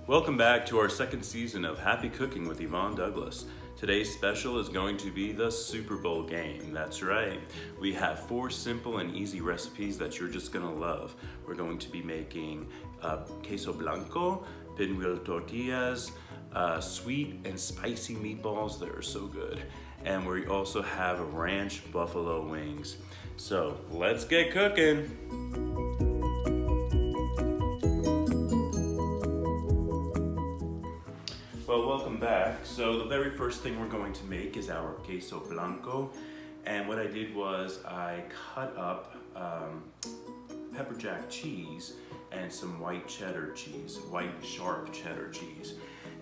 Welcome back to our second season of Happy Cooking with Yvonne Douglas. Today's special is going to be the Super Bowl game. That's right. We have 4 simple and easy recipes that you're just gonna love. We're going to be making queso blanco, pinwheel tortillas, sweet and spicy meatballs that are so good. And we also have ranch buffalo wings. So let's get cooking. Well, welcome back. So the very first thing we're going to make is our queso blanco. And what I did was I cut up pepper jack cheese and some white cheddar cheese, white sharp cheddar cheese.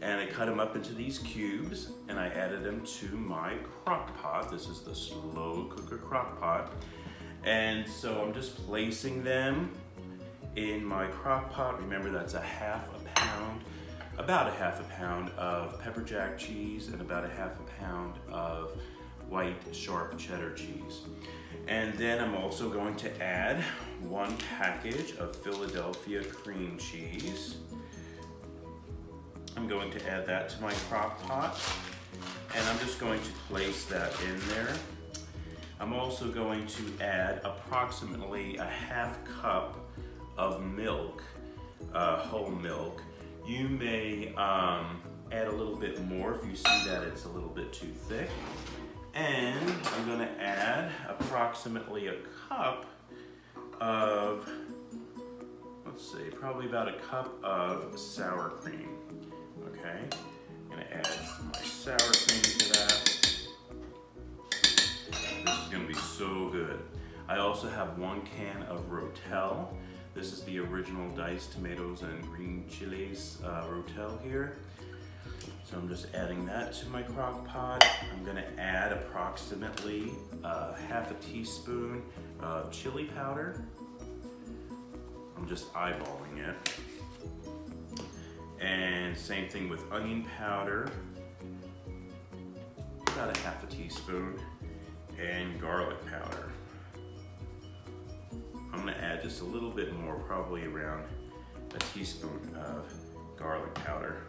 And I cut them up into these cubes and I added them to my crock pot. This is the slow cooker crock pot. And so I'm just placing them in my crock pot. Remember, that's about a half a pound of pepper jack cheese and about a half a pound of white sharp cheddar cheese. And then I'm also going to add 1 package of Philadelphia cream cheese. I'm going to add that to my crock pot and I'm just going to place that in there. I'm also going to add approximately a half cup of milk, whole milk. You may add a little bit more if you see that it's a little bit too thick. And I'm gonna add approximately a cup of, let's see, probably about a cup of sour cream. Okay, I'm gonna add my sour cream to that. This is gonna be so good. I also have 1 can of Rotel. This is the original diced tomatoes and green chilies Rotel here. So I'm just adding that to my crock pot. I'm gonna add approximately half a teaspoon of chili powder. I'm just eyeballing it. And same thing with onion powder, about a half a teaspoon, and garlic powder. I'm gonna add just a little bit more, probably around a teaspoon of garlic powder.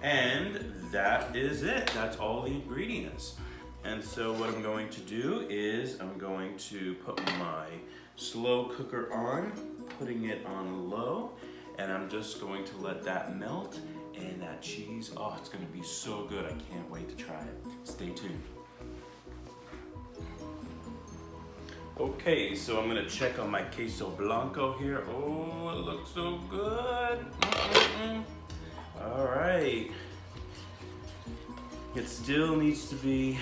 And that is it, that's all the ingredients. And so what I'm going to do is I'm going to put my slow cooker on, putting it on low, and I'm just going to let that melt. And that cheese, oh, it's gonna be so good. I can't wait to try it. Stay tuned. Okay, so I'm gonna check on my queso blanco here. Oh, it looks so good. All right. It still needs to be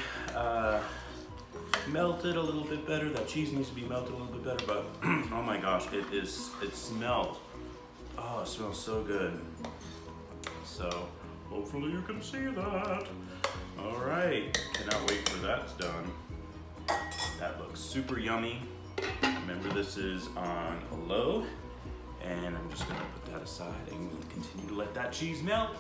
melted a little bit better. That cheese needs to be melted a little bit better, but oh my gosh, it smelled. Oh, it smells so good. So hopefully you can see that. All right, cannot wait for that's done. That looks super yummy. Remember, this is on low, and I'm just gonna put that aside and we'll continue to let that cheese melt.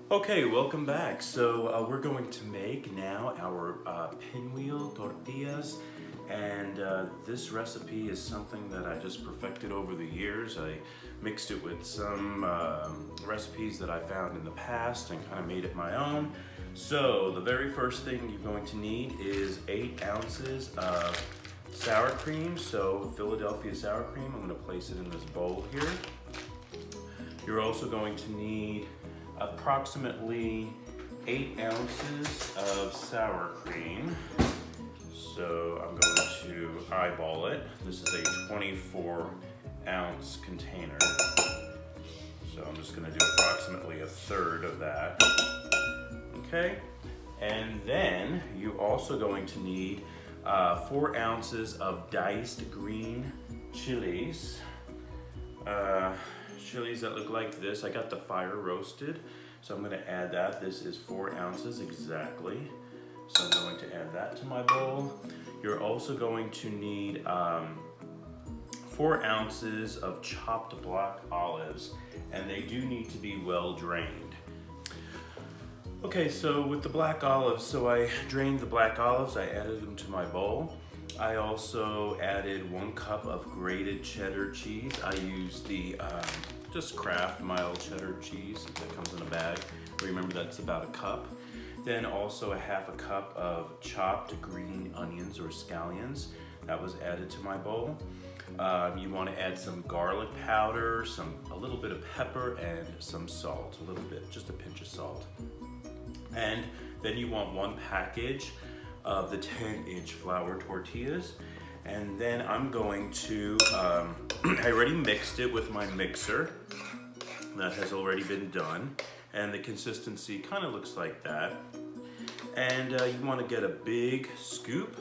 Okay, welcome back. So we're going to make now our pinwheel tortillas. And this recipe is something that I just perfected over the years. I mixed it with some recipes that I found in the past and kind of made it my own. So the very first thing you're going to need is 8 ounces of sour cream. So Philadelphia sour cream, I'm gonna place it in this bowl here. You're also going to need approximately 8 ounces of sour cream. So I'm going to eyeball it. This is a 24-ounce container. So I'm just gonna do approximately a third of that. Okay, and then you're also going to need 4 ounces of diced green chilies. Chilies that look like this. I got the fire roasted, so I'm gonna add that. This is 4 ounces exactly. So I'm going to add that to my bowl. You're also going to need 4 ounces of chopped black olives, and they do need to be well drained. Okay, so with the black olives, so I drained the black olives, I added them to my bowl. I also added 1 cup of grated cheddar cheese. I used the just Kraft mild cheddar cheese that comes in a bag. Remember, that's about a cup. Then also a half a cup of chopped green onions or scallions. That was added to my bowl. You want to add some garlic powder, a little bit of pepper, and some salt, a little bit, just a pinch of salt. And then you want 1 package of the 10-inch flour tortillas. And then I'm going to, I already mixed it with my mixer. That has already been done. And the consistency kind of looks like that. And you want to get a big scoop.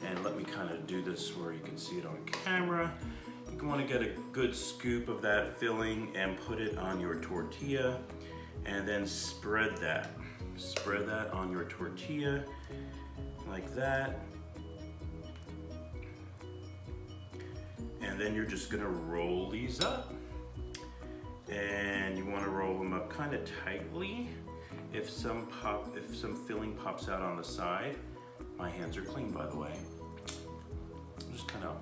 And let me kind of do this where you can see it on camera. You want to get a good scoop of that filling and put it on your tortilla. And then spread that. Spread that on your tortilla like that. And then you're just gonna roll these up. And you wanna roll them up kind of tightly. If some filling pops out on the side, my hands are clean, by the way. Just kind of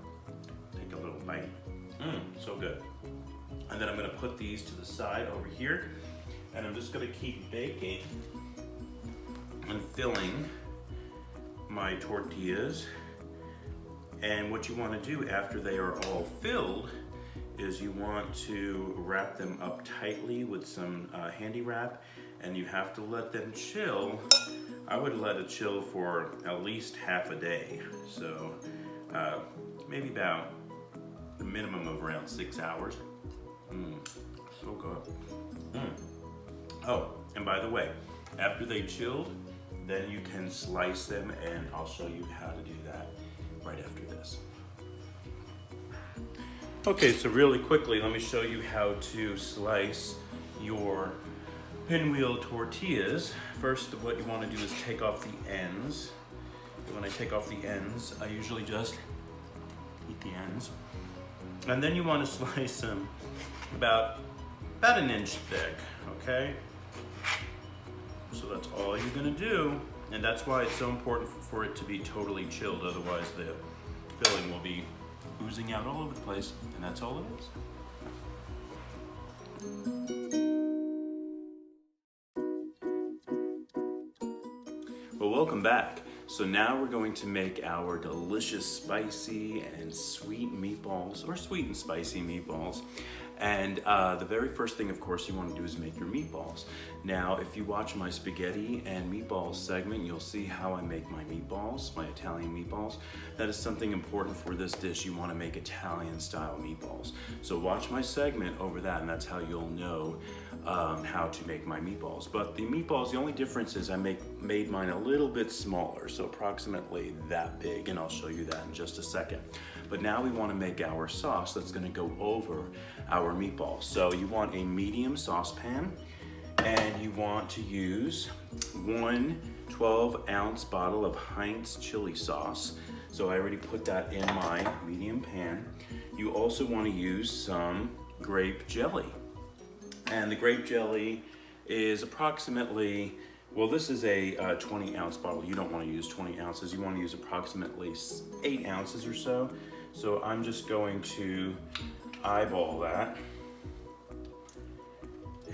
take a little bite. So good. And then I'm gonna put these to the side over here. And I'm just gonna keep baking and filling my tortillas. And what you want to do after they are all filled is you want to wrap them up tightly with some handy wrap, and you have to let them chill. I would let it chill for at least half a day. So maybe about the minimum of around 6 hours. So good. Oh, and by the way, after they chilled, then you can slice them, and I'll show you how to do that right after this. Okay, so really quickly, let me show you how to slice your pinwheel tortillas. First, what you want to do is take off the ends. When I take off the ends, I usually just eat the ends. And then you want to slice them about 1 inch thick, okay? So that's all you're gonna do. And that's why it's so important for it to be totally chilled. Otherwise the filling will be oozing out all over the place, and that's all it is. Well, welcome back. So now we're going to make our delicious spicy and sweet meatballs, or sweet and spicy meatballs. And the very first thing, of course, you want to do is make your meatballs. Now, if you watch my spaghetti and meatballs segment, you'll see how I make my meatballs, my Italian meatballs. That is something important for this dish. You want to make Italian style meatballs. So watch my segment over that, and that's how you'll know how to make my meatballs. But the meatballs, the only difference is I made mine a little bit smaller, so approximately that big, and I'll show you that in just a second. But now we want to make our sauce that's going to go over our meatballs. So you want a medium saucepan, and you want to use 1 12-ounce bottle of Heinz chili sauce. So I already put that in my medium pan. You also want to use some grape jelly. And the grape jelly is approximately, well, this is a 20-ounce bottle. You don't want to use 20 ounces. You want to use approximately 8 ounces or so. So I'm just going to eyeball that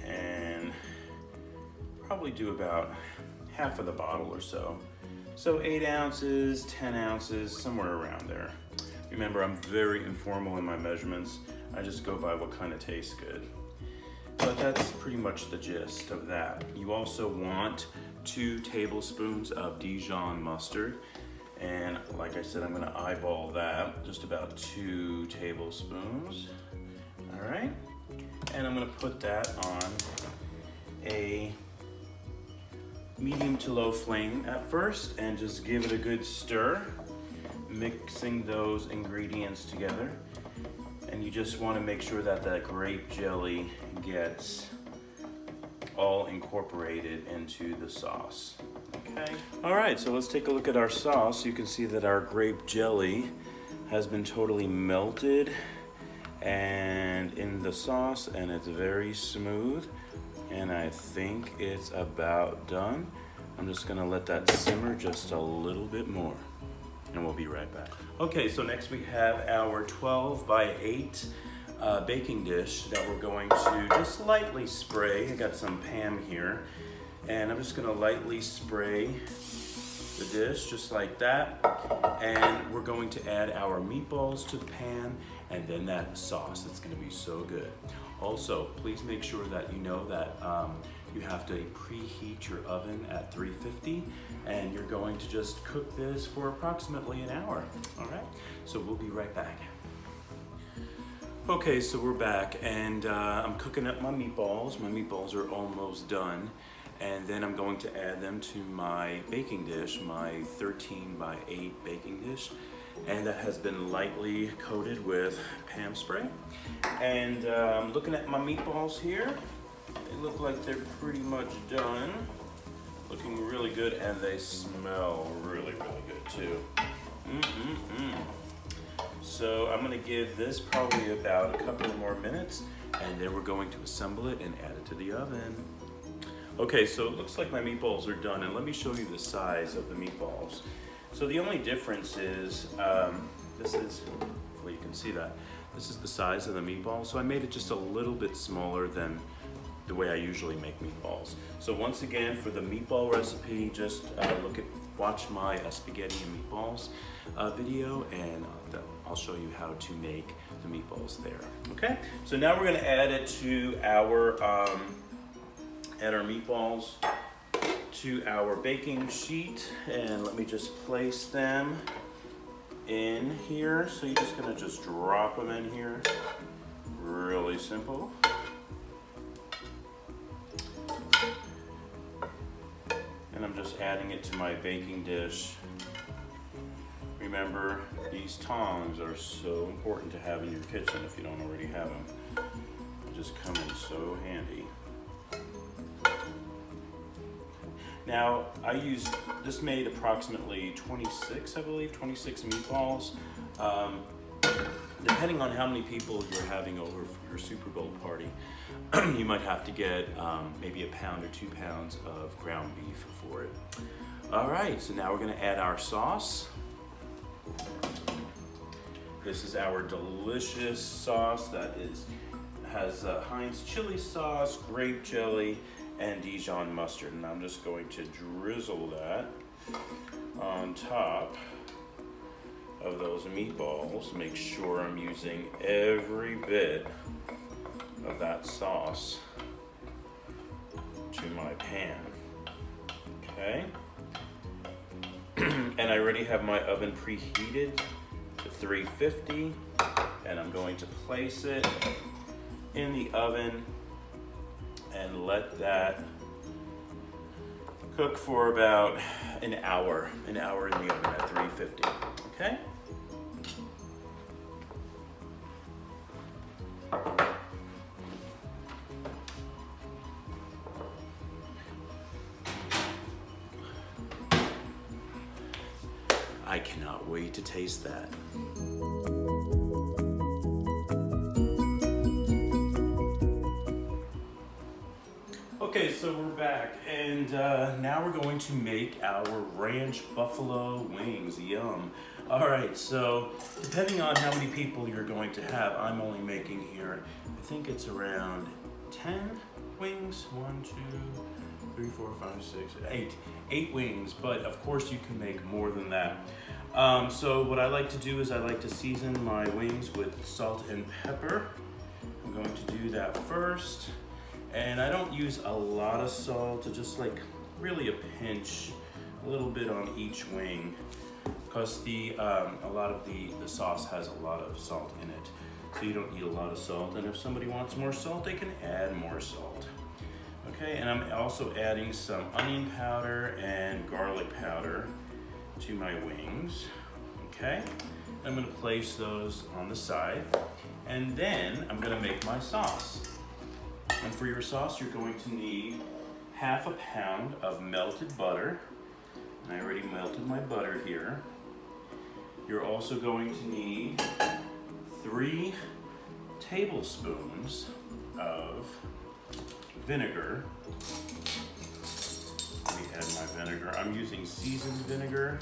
and probably do about half of the bottle or so. So 8 ounces, 10 ounces, somewhere around there. Remember, I'm very informal in my measurements. I just go by what kind of tastes good. But that's pretty much the gist of that. You also want 2 tablespoons of Dijon mustard. And like I said, I'm gonna eyeball that, just about 2 tablespoons. All right, and I'm gonna put that on a medium to low flame at first and just give it a good stir, mixing those ingredients together. And you just wanna make sure that that grape jelly gets all incorporated into the sauce. Okay. All right, so let's take a look at our sauce. You can see that our grape jelly has been totally melted and in the sauce, and it's very smooth. And I think it's about done. I'm just gonna let that simmer just a little bit more, and we'll be right back. Okay, so next we have our 12 by 8 baking dish that we're going to just lightly spray. I got some Pam here, and I'm just gonna lightly spray the dish just like that. And we're going to add our meatballs to the pan, and then that sauce. It's gonna be so good. Also, please make sure that you know that you have to preheat your oven at 350, and you're going to just cook this for approximately an hour. All right, so we'll be right back. Okay, so we're back, and I'm cooking up my meatballs. My meatballs are almost done, and then I'm going to add them to my baking dish, my 13 by 8 baking dish, and that has been lightly coated with Pam spray. And I'm looking at my meatballs here. They look like they're pretty much done. Looking really good, and they smell really, really good too. So I'm gonna give this probably about a couple of more minutes, and then we're going to assemble it and add it to the oven. Okay, so it looks like my meatballs are done, and let me show you the size of the meatballs. So the only difference is, this is, well, you can see that. This is the size of the meatball. So I made it just a little bit smaller than the way I usually make meatballs. So once again, for the meatball recipe, just watch my spaghetti and meatballs video, and I'll show you how to make the meatballs there. Okay, so now we're gonna add it to our meatballs to our baking sheet, and let me just place them in here. So you're just gonna just drop them in here. Really simple. And I'm just adding it to my baking dish. Remember, these tongs are so important to have in your kitchen if you don't already have them. They just come in so handy. Now, this made approximately 26, I believe, 26 meatballs. Depending on how many people you're having over for your Super Bowl party, you might have to get maybe 1 pound or 2 pounds of ground beef for it. All right, so now we're gonna add our sauce. This is our delicious sauce that has Heinz chili sauce, grape jelly, and Dijon mustard. And I'm just going to drizzle that on top of those meatballs. Make sure I'm using every bit of that sauce to my pan. Okay. And I already have my oven preheated to 350, and I'm going to place it in the oven and let that cook for about an hour in the oven at 350, okay? I cannot wait to taste that. Okay, so we're back, and now we're going to make our ranch buffalo wings. Yum. All right, so depending on how many people you're going to have, I'm only making here, I think it's around 10 wings. 1, 2, 3, 4, 5, 6, 8. 8 wings, but of course you can make more than that. So what I like to do is I like to season my wings with salt and pepper. I'm going to do that first. And I don't use a lot of salt, just like really a pinch, a little bit on each wing, because a lot of the sauce has a lot of salt in it. So you don't need a lot of salt, and if somebody wants more salt, they can add more salt. Okay, and I'm also adding some onion powder and garlic powder to my wings. Okay, I'm gonna place those on the side, and then I'm gonna make my sauce. And for your sauce, you're going to need 1/2 pound of melted butter. And I already melted my butter here. You're also going to need 3 tablespoons of vinegar. Let me add my vinegar. I'm using seasoned vinegar.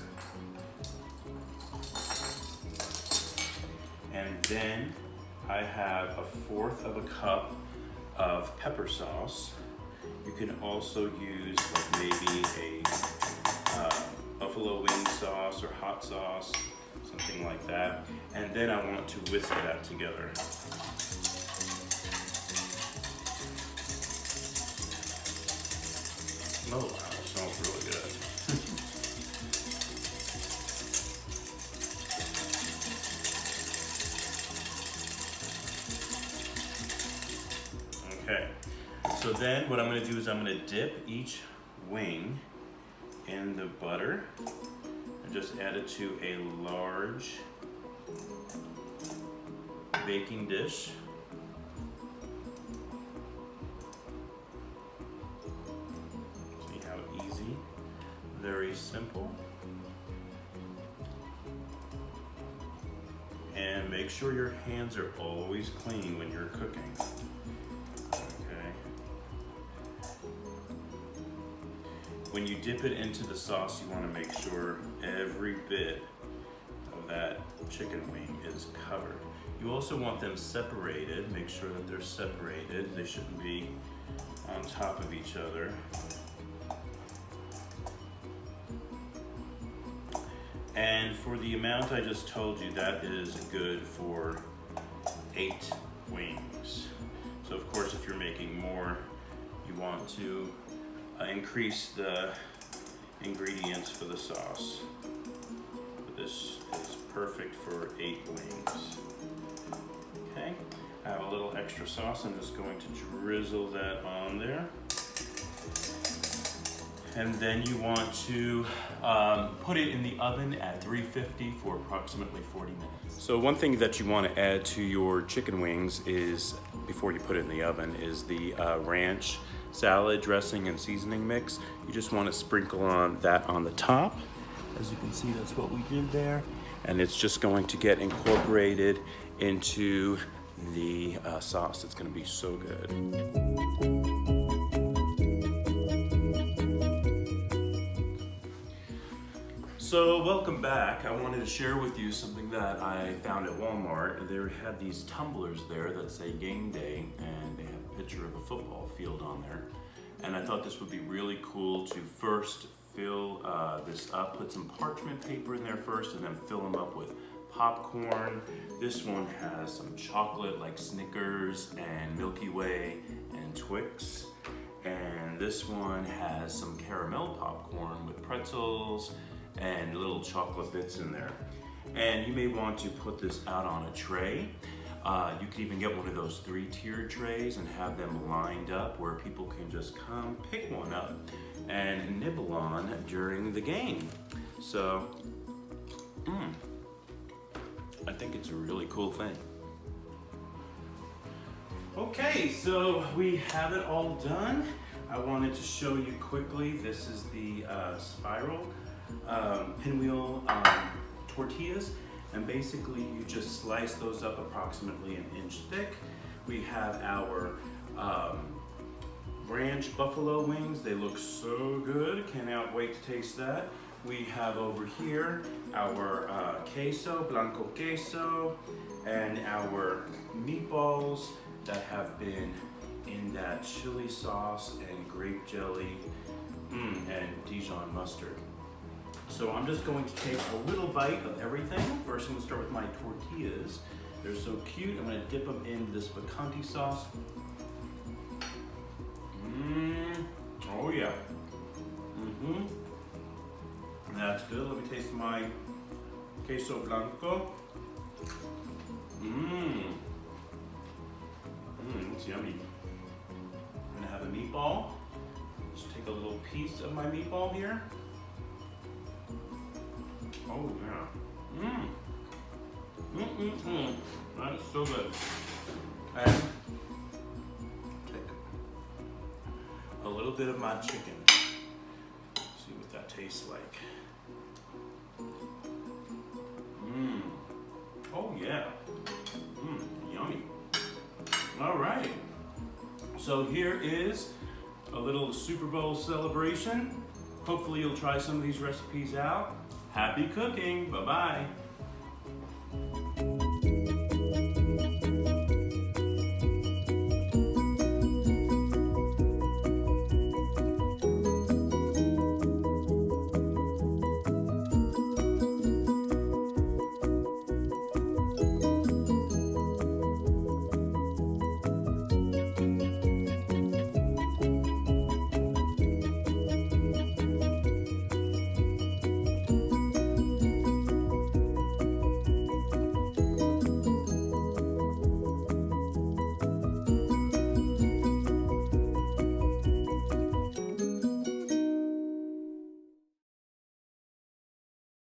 And then I have 1/4 of a cup of pepper sauce. You can also use like maybe a buffalo wing sauce or hot sauce, something like that. And then I want to whisk that together. Oh wow, it smells really good. Okay, so then what I'm gonna do is I'm gonna dip each wing in the butter and just add it to a large baking dish. See how easy, very simple. And make sure your hands are always clean when you're cooking. When you dip it into the sauce, you want to make sure every bit of that chicken wing is covered. You also want them separated. Make sure that they're separated. They shouldn't be on top of each other. And for the amount I just told you, that is good for 8 wings. So of course, if you're making more, you want to increase the ingredients for the sauce. But this is perfect for 8 wings. Okay, I have a little extra sauce. I'm just going to drizzle that on there. And then you want to put it in the oven at 350 for approximately 40 minutes. So one thing that you want to add to your chicken wings is, before you put it in the oven, is the ranch salad dressing and seasoning mix. You just want to sprinkle on that on the top. As you can see, that's what we did there. And it's just going to get incorporated into the sauce. It's going to be so good. So welcome back. I wanted to share with you something that I found at Walmart. They had these tumblers there that say game day, and they have a picture of a football field on there. And I thought this would be really cool to first fill this up, put some parchment paper in there first, and then fill them up with popcorn. This one has some chocolate like Snickers and Milky Way and Twix. And this one has some caramel popcorn with pretzels and little chocolate bits in there. And you may want to put this out on a tray. You could even get one of those 3-tiered trays and have them lined up where people can just come pick one up and nibble on during the game. So, I think it's a really cool thing. Okay, so we have it all done. I wanted to show you quickly, this is the spiral pinwheel tortillas, and basically you just slice those up approximately 1 inch thick. We have our ranch buffalo wings. They look so good, cannot wait to taste that. We have over here our queso, blanco queso, and our meatballs that have been in that chili sauce and grape jelly and Dijon mustard. So I'm just going to take a little bite of everything. First I'm going to start with my tortillas. They're so cute. I'm going to dip them in this picante sauce. Oh yeah. That's good. Let me taste my queso blanco. It's yummy. I'm going to have a meatball. Just take a little piece of my meatball here. Oh yeah. That's so good. And take a little bit of my chicken. See what that tastes like. Oh yeah. Yummy. All right. So here is a little Super Bowl celebration. Hopefully you'll try some of these recipes out. Happy cooking, bye-bye.